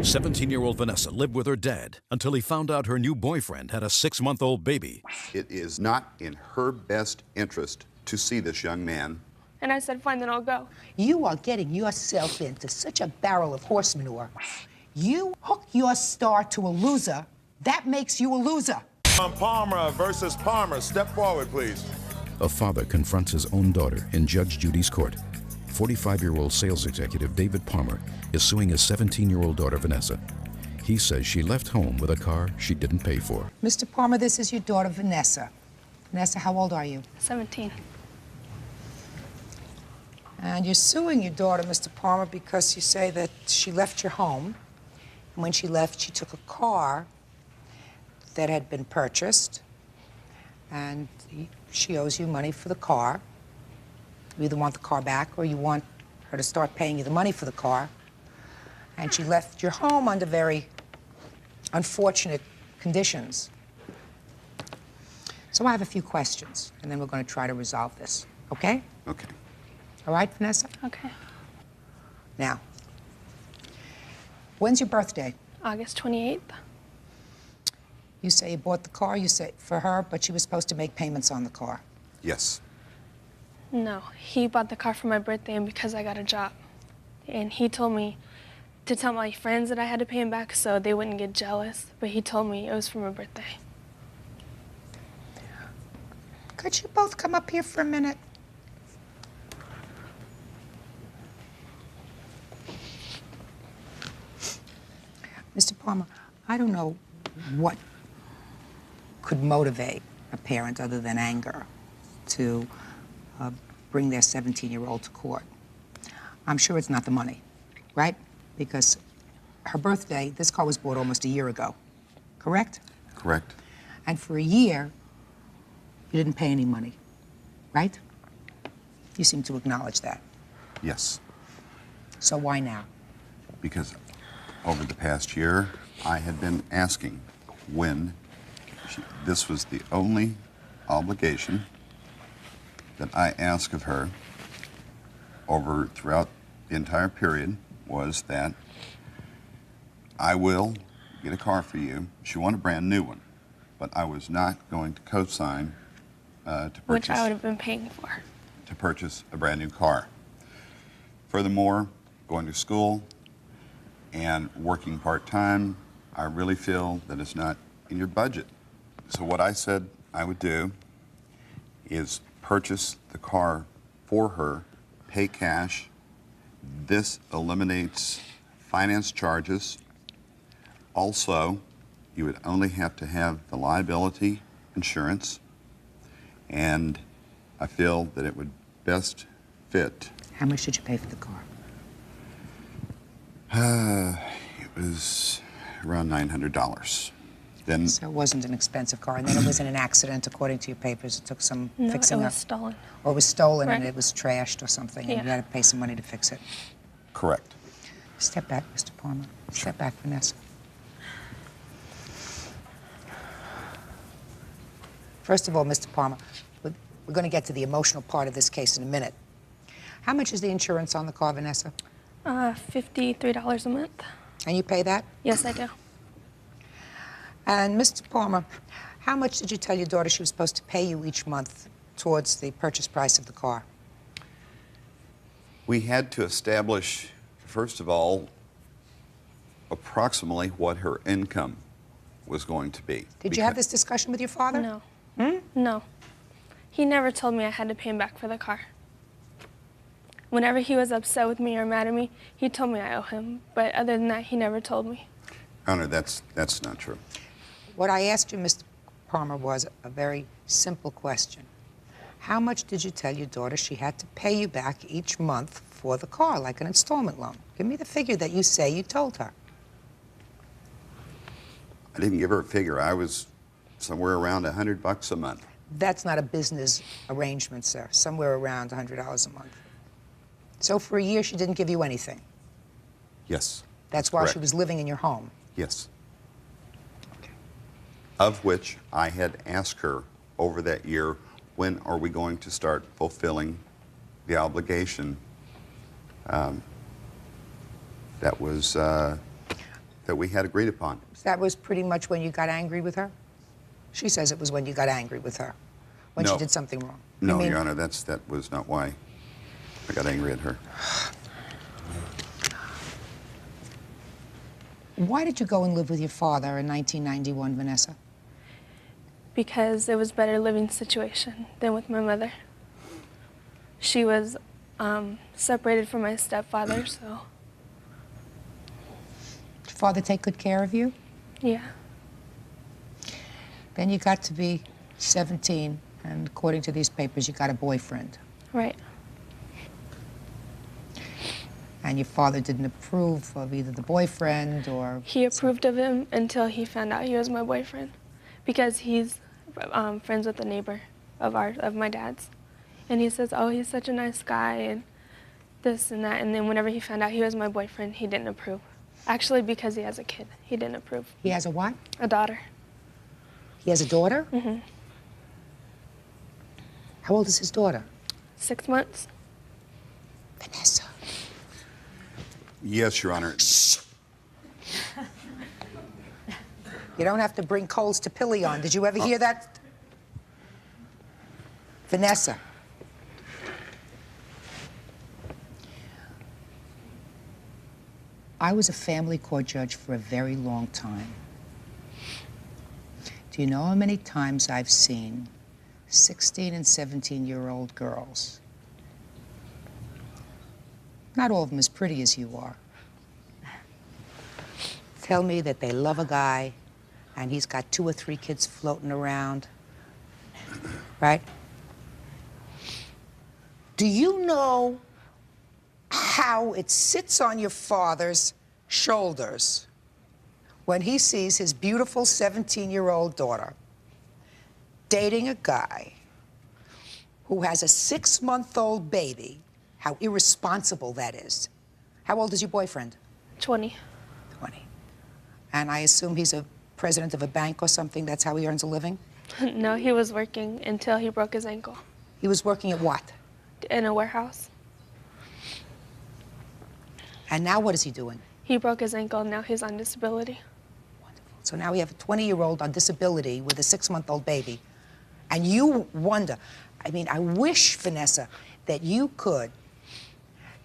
17-year-old Vanessa lived with her dad until he found out her new boyfriend had a 6-month-old baby. It is not in her best interest to see this young man. And I said, fine, then I'll go. You are getting yourself into such a barrel of horse manure. You hook your star to a loser, that makes you a loser. Palmer versus Palmer. Step forward, please. A father confronts his own daughter in Judge Judy's court. 45-year-old sales executive David Palmer is suing his 17-year-old daughter, Vanessa. He says she left home with a car she didn't pay for. Mr. Palmer, this is your daughter, Vanessa. Vanessa, how old are you? 17. And you're suing your daughter, Mr. Palmer, because you say that she left your home. And when she left, she took a car that had been purchased, and she owes you money for the car. You either want the car back or you want her to start paying you the money for the car. And she left your home under very unfortunate conditions. So I have a few questions, and then we're going to try to resolve this, okay? Okay. All right, Vanessa? Okay. Now, when's your birthday? August 28th. You say you bought the car, you say for her, but she was supposed to make payments on the car. Yes. No, he bought the car for my birthday and because I got a job. And he told me to tell my friends that I had to pay him back so they wouldn't get jealous. But he told me it was for my birthday. Could you both come up here for a minute? Mr. Palmer, I don't know what could motivate a parent other than anger to bring their 17-year-old to court. I'm sure it's not the money, right? Because her birthday, this car was bought almost a year ago, correct? Correct. And for a year, you didn't pay any money, right? You seem to acknowledge that. Yes. So why now? Because over the past year, I had been asking when this was the only obligation that I asked of her throughout the entire period was that I will get a car for you. She wanted a brand new one, but I was not going to co-sign to purchase. Which I would have been paying for. To purchase a brand new car. Furthermore, going to school and working part-time, I really feel that it's not in your budget. So what I said I would do is purchase the car for her, pay cash. This eliminates finance charges. Also, you would only have to have the liability insurance, and I feel that it would best fit. How much did you pay for the car? It was around $900. Then, So it wasn't an expensive car, and then it was in an accident, according to your papers. It took some No, fixing it up. was stolen. Or it was stolen and Right. it was trashed or something, and you Yeah. had to pay some money to fix it. correct. Step back, Mr. Palmer. Step back, Vanessa. First of all, Mr. Palmer, we're going to get to the emotional part of this case in a minute. How much is the insurance on the car, Vanessa? $53 a month. And you pay that? Yes, I do. And Mr. Palmer, how much did you tell your daughter she was supposed to pay you each month towards the purchase price of the car? We had to establish, first of all, approximately what her income was going to be. Did you have this discussion with your father? No. No. He never told me I had to pay him back for the car. Whenever he was upset with me or mad at me, he told me I owe him. But other than that, he never told me. Honor, that's not true. What I asked you, Mr. Palmer, was a very simple question. How much did you tell your daughter she had to pay you back each month for the car, like an installment loan? Give me the figure that you say you told her. I didn't give her a figure. I was somewhere around $100 a month. That's not a business arrangement, sir. Somewhere around $100 a month. So for a year, she didn't give you anything? Yes. That's while she correct. was living in your home? Yes. Okay. Of which I had asked her over that year, when are we going to start fulfilling the obligation that was that we had agreed upon. That was pretty much when you got angry with her? She says it was when you got angry with her, when No. she did something wrong. No, You mean- Your Honor, that was not why I got angry at her. Why did you go and live with your father in 1991, Vanessa? Because it was a better living situation than with my mother. She was separated from my stepfather, so Did your father take good care of you? yeah. Then you got to be 17, and according to these papers, you got a boyfriend. Right. And your father didn't approve of either the boyfriend or... He approved of him until he found out he was my boyfriend, because he's friends with a neighbor of my dad's, and he says, "Oh, he's such a nice guy," and this and that. And then whenever he found out he was my boyfriend, he didn't approve. Actually, because he has a kid, he didn't approve. He has a what? A daughter. He has a daughter? Mm-hmm. How old is his daughter? 6 months. Vanessa. Yes, Your Honor. You don't have to bring coals to Pillion. Did you ever hear that? Vanessa. I was a family court judge for a very long time. Do you know how many times I've seen 16 and 17-year-old girls? Not all of them as pretty as you are. Tell me that they love a guy and he's got 2 or 3 kids floating around, right? Do you know how it sits on your father's shoulders when he sees his beautiful 17-year-old daughter dating a guy who has a 6-month-old baby? How irresponsible that is. How old is your boyfriend? 20. 20. And I assume he's a president of a bank or something. That's how he earns a living? No, he was working until he broke his ankle He was working at what? in a warehouse. And now what is he doing? He broke his ankle, and now he's on disability. Wonderful. So now we have a 20-year-old on disability with a 6-month-old baby. And you wonder, I mean, I wish, Vanessa, that you could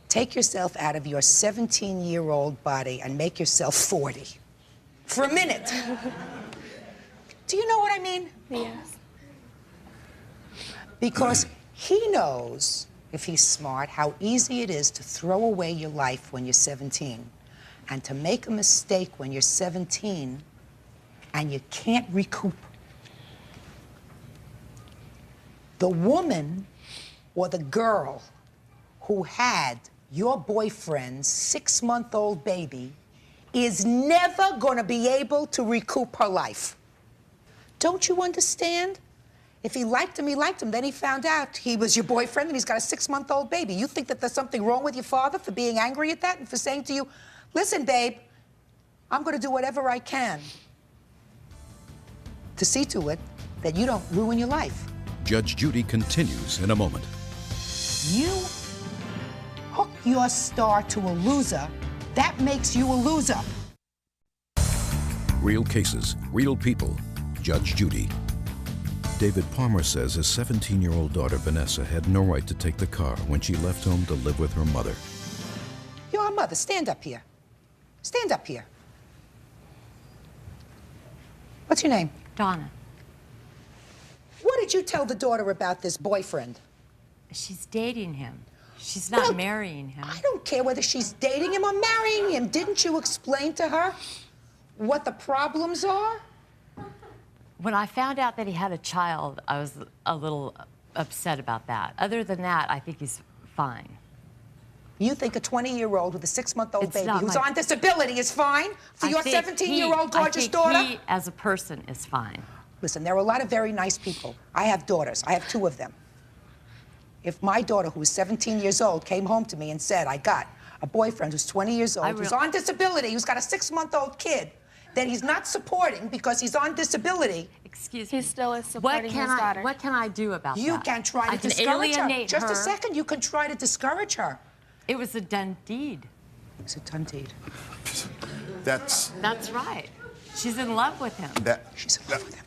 take yourself out of your 17-year-old body and make yourself 40. For a minute. Do you know what I mean? Yes. Because he knows, if he's smart, how easy it is to throw away your life when you're 17 and to make a mistake when you're 17 and you can't recoup. The woman or the girl who had your boyfriend's 6-month-old baby is never going to be able to recoup her life. Don't you understand? If he liked him, he liked him. Then he found out he was your boyfriend and he's got a 6-month-old baby. You think that there's something wrong with your father for being angry at that and for saying to you, listen, babe, I'm going to do whatever I can to see to it that you don't ruin your life. Judge Judy continues in a moment. You hook your star to a loser, that makes you a loser. Real cases, real people. Judge Judy. David Palmer says his 17-year-old daughter Vanessa had no right to take the car when she left home to live with her mother. You're a mother. Stand up here. Stand up here. What's your name? Donna. What did you tell the daughter about this boyfriend? She's dating him. She's not Well, marrying him. I don't care whether she's dating him or marrying him. Didn't you explain to her what the problems are? When I found out that he had a child, I was a little upset about that. Other than that, I think he's fine. You think a 20-year-old with a 6-month-old It's baby not who's my- on disability is fine for your 17-year-old gorgeous daughter? He, as a person, is fine. Listen, there are a lot of very nice people. I have daughters. I have 2 of them. If my daughter, who is 17 years old, came home to me and said, I got a boyfriend who's 20 years old, who's on disability, who's got a 6-month-old kid, that he's not supporting because he's on disability. Excuse me. He still is supporting his daughter. What can I do about You that? can try to I can discourage her. alienate Just her. a second, you can try to discourage her. It was a done deed. It's a done deed. That's right. She's in love with him. She's in love with him.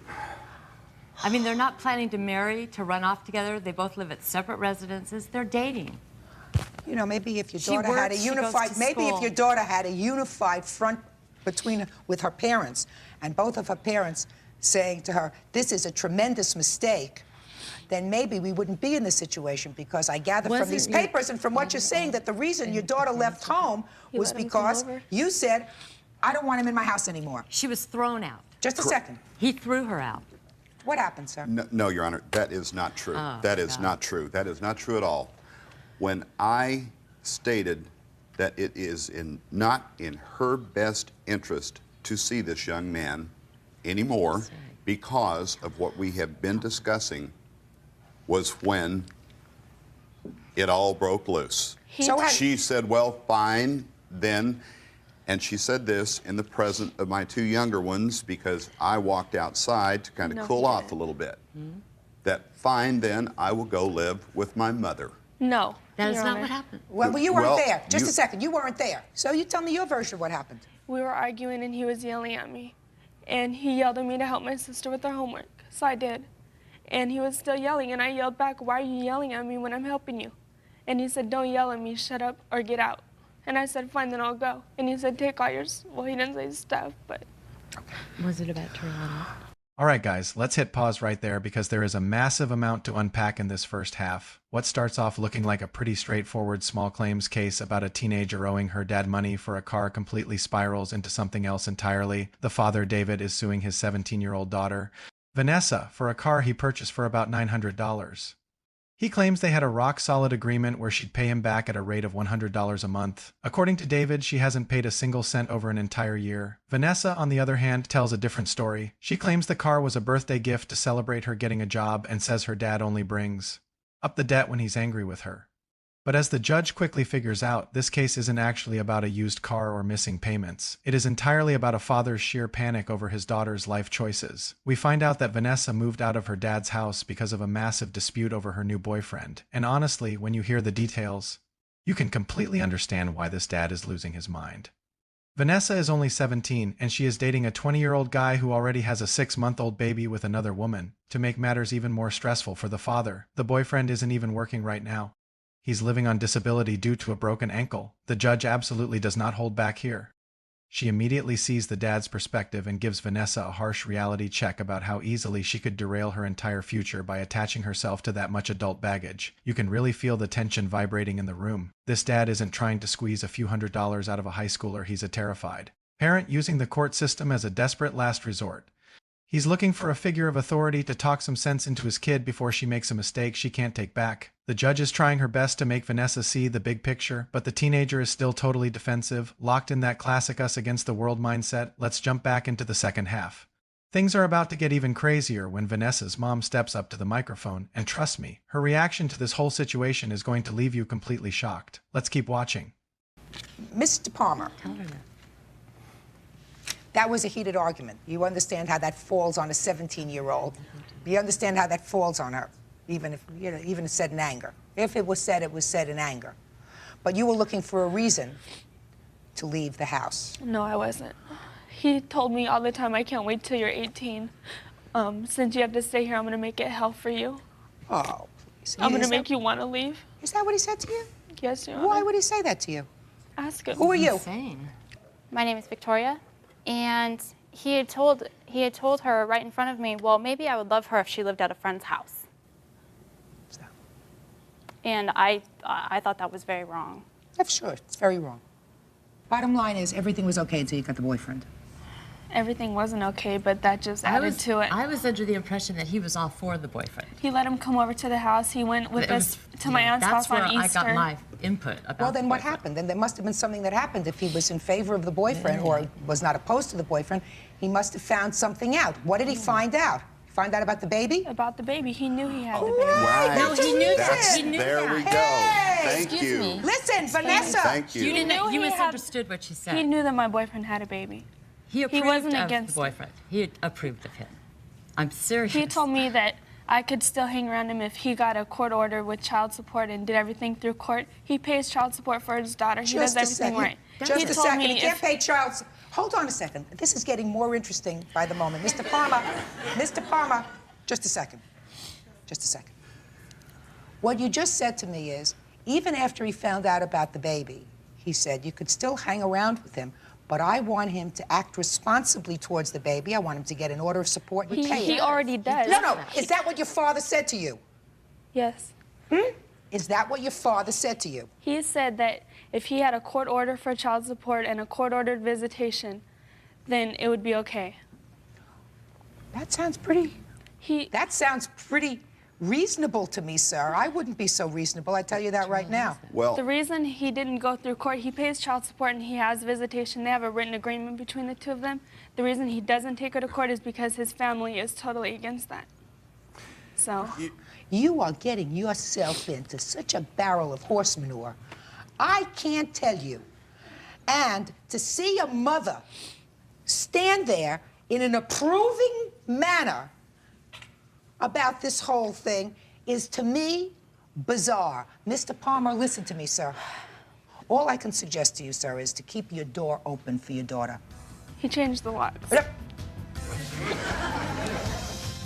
I mean, they're not planning to marry, to run off together. They both live at separate residences. They're dating. You know, maybe if your She daughter had a works, she goes unified, to maybe if school. your daughter had a unified front with her parents, and both of her parents saying to her, "This is a tremendous mistake," then maybe we wouldn't be in this situation, because I gather from these papers and from what you're saying that the reason your daughter left home was because you said, "I don't want him in my house anymore." She was thrown out. Just a second. He threw her out. What happened, sir? No, Your Honor, that is not true. That is not true. That is not true at all. When I stated that it is not in her best interest to see this young man anymore because of what we have been discussing, was when it all broke loose. She said, well, fine, then. And she said this in the presence of my two younger ones, because I walked outside to kind of cool off a little bit. That, fine, then, I will go live with my mother. No. That is not what happened. Well, you weren't there. Just a second. You weren't there. So you tell me your version of what happened. We were arguing and he was yelling at me. And he yelled at me to help my sister with her homework. So I did. And he was still yelling, and I yelled back, "Why are you yelling at me when I'm helping you?" And he said, "Don't yell at me, shut up or get out." And I said, "Fine, then I'll go." And he said, "Take all your," well, he didn't say stuff, but. Was it about Toronto? All right, guys, let's hit pause right there, because there is a massive amount to unpack in this first half. What starts off looking like a pretty straightforward small claims case about a teenager owing her dad money for a car completely spirals into something else entirely. The father, David, is suing his 17-year-old daughter, Vanessa, for a car he purchased for about $900. He claims they had a rock-solid agreement where she'd pay him back at a rate of $100 a month. According to David, she hasn't paid a single cent over an entire year. Vanessa, on the other hand, tells a different story. She claims the car was a birthday gift to celebrate her getting a job, and says her dad only brings up the debt when he's angry with her. But as the judge quickly figures out, this case isn't actually about a used car or missing payments. It is entirely about a father's sheer panic over his daughter's life choices. We find out that Vanessa moved out of her dad's house because of a massive dispute over her new boyfriend. And honestly, when you hear the details, you can completely understand why this dad is losing his mind. Vanessa is only 17, and she is dating a 20-year-old guy who already has a 6-month-old baby with another woman. To make matters even more stressful for the father, the boyfriend isn't even working right now. He's living on disability due to a broken ankle. The judge absolutely does not hold back here. She immediately sees the dad's perspective and gives Vanessa a harsh reality check about how easily she could derail her entire future by attaching herself to that much adult baggage. You can really feel the tension vibrating in the room. This dad isn't trying to squeeze a few $100s out of a high schooler, he's a terrified parent using the court system as a desperate last resort. He's looking for a figure of authority to talk some sense into his kid before she makes a mistake she can't take back. The judge is trying her best to make Vanessa see the big picture, but the teenager is still totally defensive, locked in that classic us against the world mindset. Let's jump back into the second half. Things are about to get even crazier when Vanessa's mom steps up to the microphone, and trust me, her reaction to this whole situation is going to leave you completely shocked. Let's keep watching. Mr. Palmer. Tell her that. That was a heated argument. You understand how that falls on a 17-year-old. You understand how that falls on her, even if, you know, even said in anger. If it was said in anger. But you were looking for a reason to leave the house. No, I wasn't. He told me all the time, "I can't wait till you're 18. Since you have to stay here, I'm going to make it hell for you. Oh, please. I'm going to make you want to leave." Is that what he said to you? Yes, Your Honor. Why would he say that to you? Ask him. Who are you? Insane. My name is Victoria, and he had told her right in front of me, well, maybe I would love her if she lived at a friend's house. So. And I thought that was very wrong. I'm sure, it's very wrong. Bottom line is, everything was okay until you got the boyfriend. Everything wasn't okay, but that just added to it. I was under the impression that he was all for the boyfriend. He let him come over to the house. He went with us to my aunt's house on Easter. That's where I got my input about Well, then the what boyfriend. happened? Then there must have been something that happened. If he was in favor of the boyfriend or was not opposed to the boyfriend, he must have found something out. What did he find out? Find out about the baby? About the baby. He knew he had the baby. Right. No, he knew that. He knew There that. we go. Hey! Thank you. Listen, Vanessa. Thank you. You didn't. knew You he had- misunderstood what she said. He knew that my boyfriend had a baby. He approved wasn't of against the it. boyfriend. He approved of him. I'm serious. He told me that I could still hang around him if he got a court order with child support and did everything through court. He pays child support for his daughter. He does everything right. Just He a told second. me He can't if- pay child. Hold on a second. This is getting more interesting by the moment. Mr. Palmer, just a second. Just a second. What you just said to me is, even after he found out about the baby, he said, you could still hang around with him, but I want him to act responsibly towards the baby. I want him to get an order of support and pay it. He already does. No. Is that what your father said to you? Yes. Is that what your father said to you? He said that if he had a court order for child support and a court-ordered visitation, then it would be okay. That sounds pretty reasonable to me, sir. I wouldn't be so reasonable, I tell you that right now. Well, The reason he didn't go through court, he pays child support and he has visitation. They have a written agreement between the two of them. The reason he doesn't take her to court is because his family is totally against that. So. You are getting yourself into such a barrel of horse manure. I can't tell you. And to see a mother stand there in an approving manner about this whole thing is, to me, bizarre. Mr. Palmer, listen to me, sir. All I can suggest to you, sir, is to keep your door open for your daughter. He changed the locks.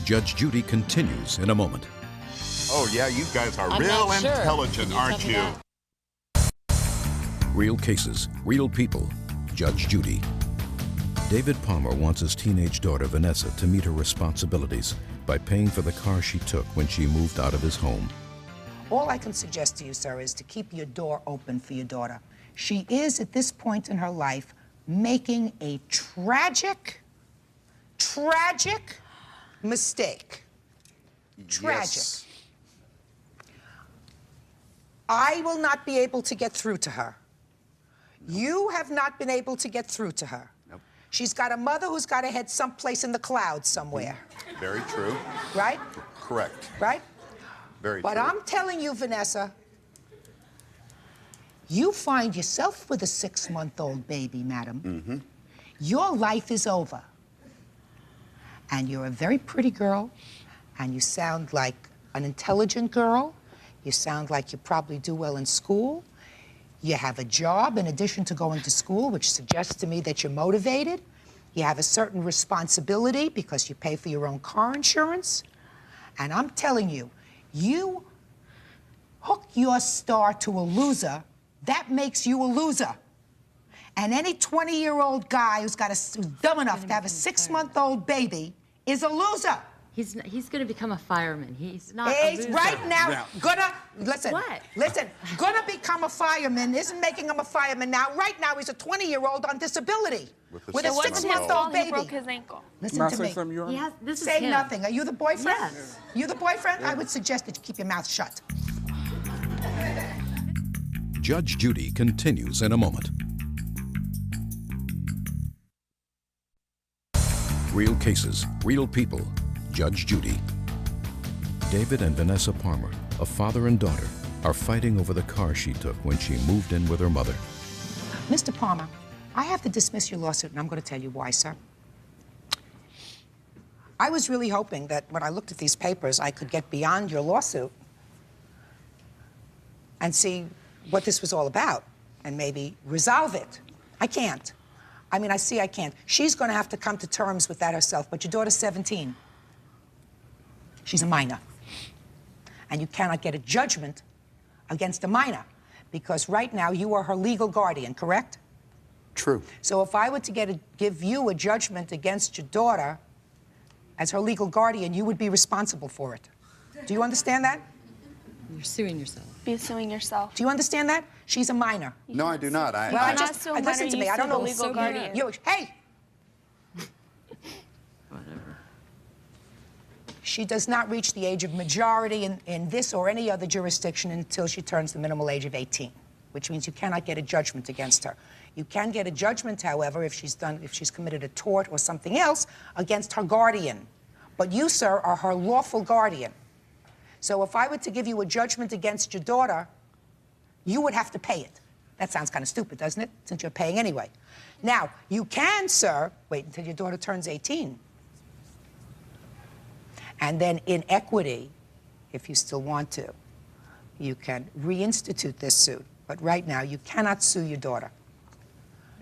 Judge Judy continues in a moment. Oh, yeah, you guys are I'm real not sure. intelligent, Can you aren't tell me you? that? Real cases, real people. Judge Judy. David Palmer wants his teenage daughter, Vanessa, to meet her responsibilities by paying for the car she took when she moved out of his home. All I can suggest to you, sir, is to keep your door open for your daughter. She is, at this point in her life, making a tragic mistake. Tragic. yes. I will not be able to get through to her. You have not been able to get through to her. Nope. She's got a mother who's got a head someplace in the clouds somewhere. Very true. Right? Correct. Right? Very But true. I'm telling you, Vanessa, you find yourself with a 6-month-old baby, madam. Your life is over. And you're a very pretty girl, and you sound like an intelligent girl. You sound like you probably do well in school. You have a job in addition to going to school, which suggests to me that you're motivated. You have a certain responsibility because you pay for your own car insurance. And I'm telling you, you hook your star to a loser, that makes you a loser. And any 20-year-old guy who's dumb enough to have a 6-month-old baby is a loser. He's going to become a fireman. He's not a He's loser. right now listen. What? Listen, gonna become a fireman isn't making him a fireman now. Right now, he's a 20-year-old on disability with a It wasn't his 6-month-old fault he baby. broke his ankle. Listen to me. He has, this is Say him. nothing. Are you the boyfriend? Yes. You the boyfriend? I would suggest that you keep your mouth shut. Judge Judy continues in a moment. Real cases, real people. Judge Judy. David and Vanessa Palmer, a father and daughter, are fighting over the car she took when she moved in with her mother. Mr. Palmer, I have to dismiss your lawsuit, and I'm going to tell you why, sir. I was really hoping that when I looked at these papers, I could get beyond your lawsuit and see what this was all about and maybe resolve it. I can't. I mean, I can't. She's going to have to come to terms with that herself, but your daughter's 17. She's a minor. And you cannot get a judgment against a minor because right now you are her legal guardian, correct? True. So if I were to give you a judgment against your daughter as her legal guardian, you would be responsible for it. Do you understand that? You're suing yourself. Be suing yourself. Do you understand that? She's a minor. No, I do not. Well, I not just, sue a minor, listen to you me, I sue don't the know. legal guardian. Hey! Whatever. She does not reach the age of majority in this or any other jurisdiction until she turns the minimal age of 18, which means you cannot get a judgment against her. You can get a judgment, however, if she's committed a tort or something else against her guardian. But you, sir, are her lawful guardian. So if I were to give you a judgment against your daughter, you would have to pay it. That sounds kind of stupid, doesn't it? Since you're paying anyway. Now, you can, sir, wait until your daughter turns 18. And then in equity, if you still want to, you can reinstitute this suit. But right now, you cannot sue your daughter.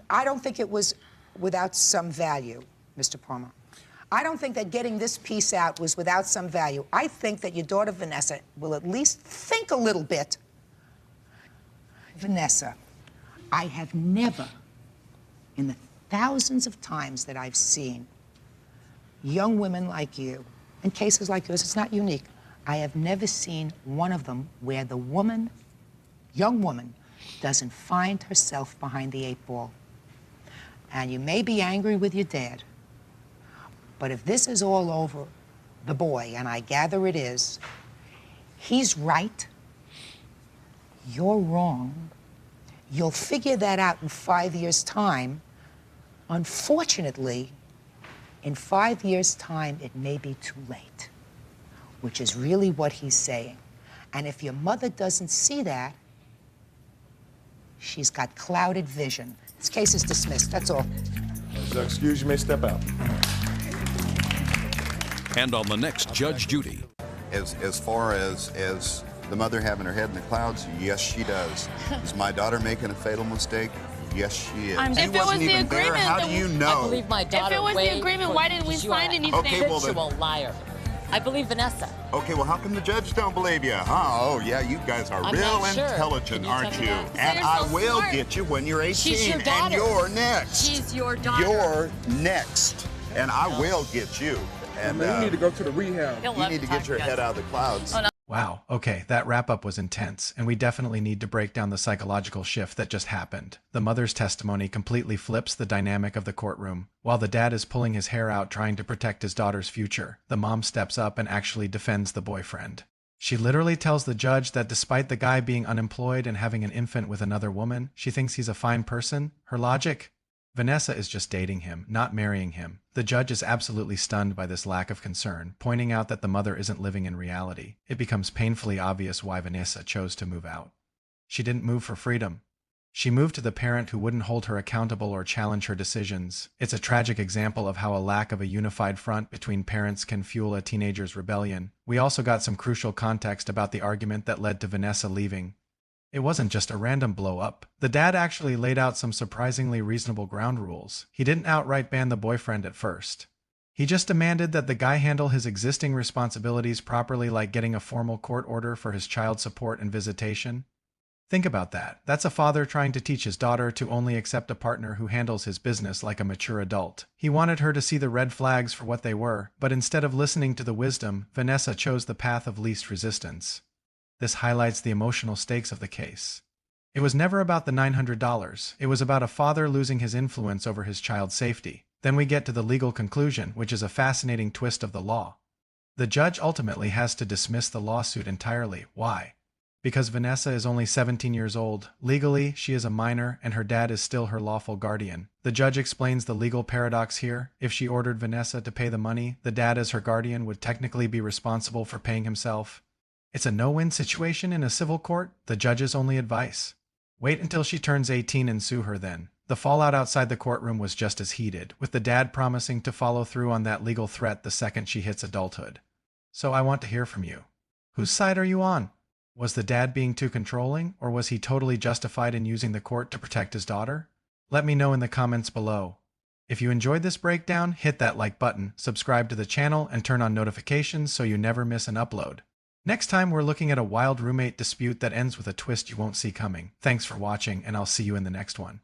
I don't think it was without some value, Mr. Palmer. I don't think that getting this piece out was without some value. I think that your daughter, Vanessa, will at least think a little bit. Vanessa, I have never, in the thousands of times that I've seen young women like you, in cases like yours, it's not unique, I have never seen one of them where the woman, young woman, doesn't find herself behind the 8 ball. And you may be angry with your dad, but if this is all over the boy, and I gather it is, he's right, you're wrong. You'll figure that out in 5 years' time. Unfortunately, in 5 years' time, it may be too late, which is really what he's saying. And if your mother doesn't see that, she's got clouded vision. This case is dismissed, that's all. So excuse, you may step out. And on the next Judge Judy. As far as the mother having her head in the clouds, yes, she does. Is my daughter making a fatal mistake? Yes, she is. If it was the agreement, how do you know? I believe my daughter. If it was the agreement, why didn't we sign anything? Okay, well, Habitual liar. I believe Vanessa. Okay, well, how come the judge don't believe you? Huh? Oh, yeah, you guys are I'm real not sure. intelligent, Can you aren't tell me you? that? And You're I so will smart. get you when you're 18. She's your and daughter. you're next. She's your daughter. You're next. And I will get you. And Man, you need to go to the rehab. He'll you love need to talk get your us. head out of the clouds. Oh, no. Wow, okay, that wrap-up was intense, and we definitely need to break down the psychological shift that just happened. The mother's testimony completely flips the dynamic of the courtroom. While the dad is pulling his hair out trying to protect his daughter's future, the mom steps up and actually defends the boyfriend. She literally tells the judge that despite the guy being unemployed and having an infant with another woman, she thinks he's a fine person. Her logic? Vanessa is just dating him, not marrying him. The judge is absolutely stunned by this lack of concern, pointing out that the mother isn't living in reality. It becomes painfully obvious why Vanessa chose to move out. She didn't move for freedom. She moved to the parent who wouldn't hold her accountable or challenge her decisions. It's a tragic example of how a lack of a unified front between parents can fuel a teenager's rebellion. We also got some crucial context about the argument that led to Vanessa leaving. It wasn't just a random blow-up. The dad actually laid out some surprisingly reasonable ground rules. He didn't outright ban the boyfriend at first. He just demanded that the guy handle his existing responsibilities properly, like getting a formal court order for his child support and visitation. Think about that. That's a father trying to teach his daughter to only accept a partner who handles his business like a mature adult. He wanted her to see the red flags for what they were, but instead of listening to the wisdom, Vanessa chose the path of least resistance. This highlights the emotional stakes of the case. It was never about the $900. It was about a father losing his influence over his child's safety. Then we get to the legal conclusion, which is a fascinating twist of the law. The judge ultimately has to dismiss the lawsuit entirely. Why? Because Vanessa is only 17 years old. Legally, she is a minor, and her dad is still her lawful guardian. The judge explains the legal paradox here. If she ordered Vanessa to pay the money, the dad as her guardian would technically be responsible for paying himself. It's a no-win situation in a civil court. The judge's only advice: wait until she turns 18 and sue her then. The fallout outside the courtroom was just as heated, with the dad promising to follow through on that legal threat the second she hits adulthood. So I want to hear from you. Whose side are you on? Was the dad being too controlling, or was he totally justified in using the court to protect his daughter? Let me know in the comments below. If you enjoyed this breakdown, hit that like button, subscribe to the channel, and turn on notifications so you never miss an upload. Next time, we're looking at a wild roommate dispute that ends with a twist you won't see coming. Thanks for watching, and I'll see you in the next one.